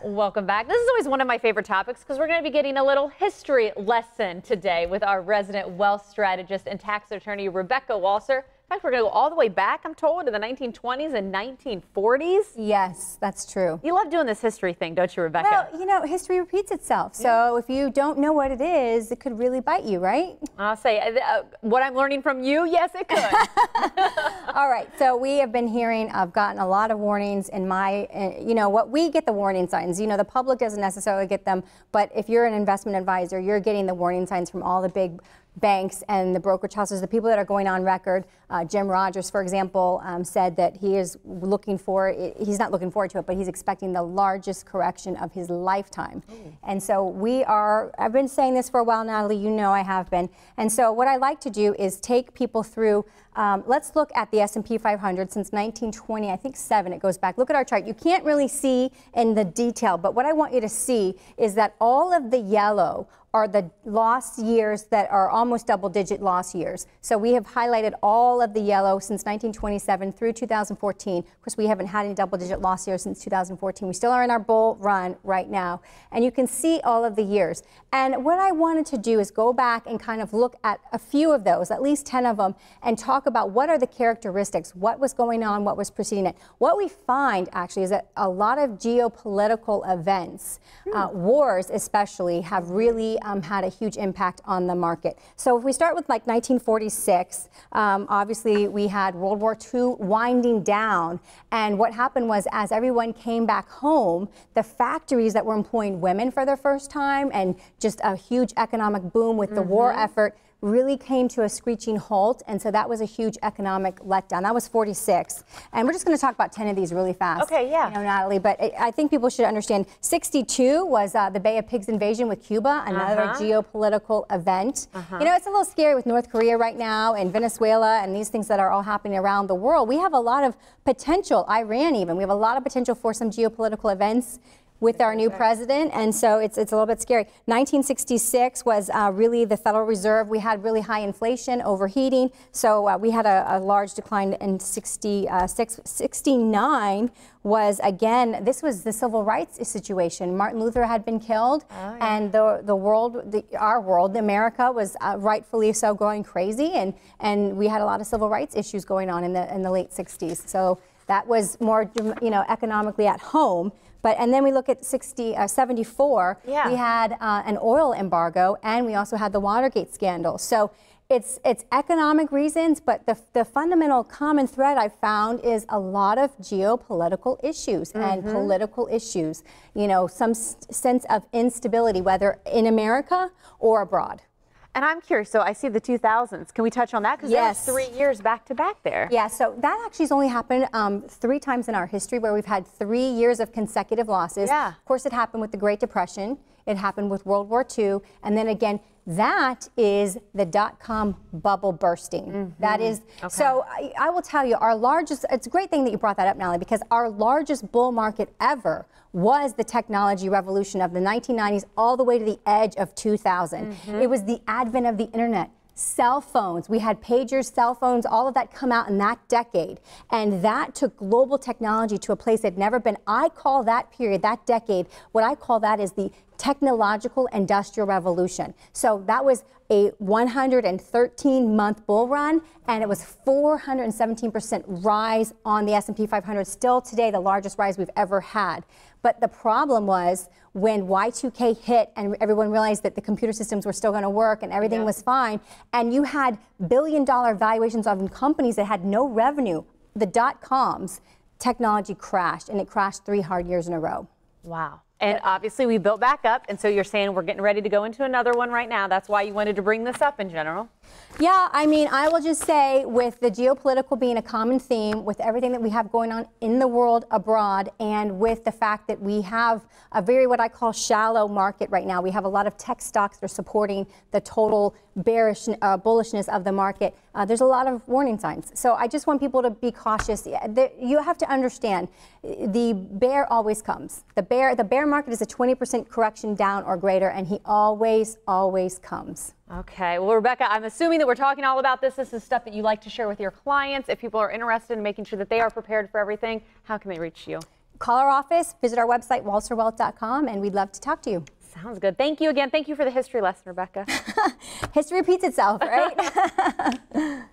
Welcome back. This is always one of my favorite topics because we're going to be getting a little history lesson today with our resident wealth strategist and tax attorney, Rebecca Walser. In fact, we're going to go all the way back, I'm told, to the 1920s and 1940s. Yes, that's true. You love doing this history thing, don't you, Rebecca? Well, you know, history repeats itself. So if you don't know what it is, it could really bite you, right? I'll say what I'm learning from you, yes, it could. All right. So we have been hearing, I've gotten a lot of warnings in my, you know, what we get the warning signs. You know, the public doesn't necessarily get them, but if you're an investment advisor, you're getting the warning signs from all the big banks and the brokerage houses, the people that are going on record. Jim Rogers, for example, said that he is looking for, he's not looking forward to it, but he's expecting the largest correction of his lifetime. Ooh. And so I've been saying this for a while, Natalie, you know I have been. And so what I like to do is take people through, let's look at the S&P 500 since 1920, I think 7, it goes back. Look at our chart. You can't really see in the detail, but what I want you to see is that all of the yellow are the lost years that are almost double-digit loss years. So we have highlighted all of the yellow since 1927 through 2014. Of course, we haven't had any double-digit loss years since 2014. We still are in our bull run right now. And you can see all of the years. And what I wanted to do is go back and kind of look at a few of those, at least 10 of them, and talk about what are the characteristics, what was going on, what was preceding it. What we find, actually, is that a lot of geopolitical events, wars especially, have really had a huge impact on the market. So if we start with like 1946, obviously we had World War II winding down, and what happened was as everyone came back home, the factories that were employing women for their first time and just a huge economic boom with the war effort really came to a screeching halt, and so that was a huge economic letdown. That was 46. And we're just going to talk about 10 of these really fast. Okay, yeah. You know, Natalie, but I think people should understand 62 was the Bay of Pigs invasion with Cuba, another geopolitical event. You know, it's a little scary with North Korea right now and Venezuela and these things that are all happening around the world. We have a lot of potential, Iran even, we have a lot of potential for some geopolitical events with our new president, and so it's a little bit scary. 1966 was really the Federal Reserve. We had really high inflation, overheating, so we had a large decline in 66. 69 was, again, this was the civil rights situation. Martin Luther had been killed, and our world, America, was rightfully so going crazy, and we had a lot of civil rights issues going on in the late 60s. So that was more, you know, economically at home. And then we look at 74, we had an oil embargo, and we also had the Watergate scandal. So it's economic reasons, but the fundamental common thread I found is a lot of geopolitical issues and political issues. You know, some sense of instability, whether in America or abroad. And I'm curious, so I see the 2000s. Can we touch on that? Because there was 3 years back to back there. Yeah, so that actually has only happened 3 times in our history where we've had 3 years of consecutive losses. Yeah. Of course, it happened with the Great Depression. It happened with World War II. And then again, that is the dot-com bubble bursting. That is, so I will tell you, our largest, it's a great thing that you brought that up, Natalie, because our largest bull market ever was the technology revolution of the 1990s all the way to the edge of 2000. It was the advent of the internet. Cell phones, we had pagers, cell phones, all of that come out in that decade. And that took global technology to a place it had never been. I call that period, that decade, what I call that is the technological industrial revolution. So that was a 113-month bull run, and it was 417% rise on the S&P 500. Still today, the largest rise we've ever had. But the problem was when Y2K hit and everyone realized that the computer systems were still going to work and everything was fine, and you had billion-dollar valuations of companies that had no revenue, the dot-coms, technology crashed, and it crashed 3 hard years in a row. Wow. And obviously we built back up, and so you're saying we're getting ready to go into another one right now. That's why you wanted to bring this up in general. Yeah, I mean, I will just say, with the geopolitical being a common theme, with everything that we have going on in the world abroad, and with the fact that we have a very, what I call, shallow market right now. We have a lot of tech stocks that are supporting the total bearish, bullishness of the market. There's a lot of warning signs. So I just want people to be cautious. You have to understand, the bear always comes. The bear market is a 20% correction down or greater, and he always comes. Okay, well, Rebecca, I'm assuming that we're talking all about this. This is stuff that you like to share with your clients. If people are interested in making sure that they are prepared for everything, how can they reach you? call our office, visit our website, walserwealth.com, and we'd love to talk to you. Sounds good. Thank you again. Thank you for the history lesson, Rebecca. History repeats itself, right?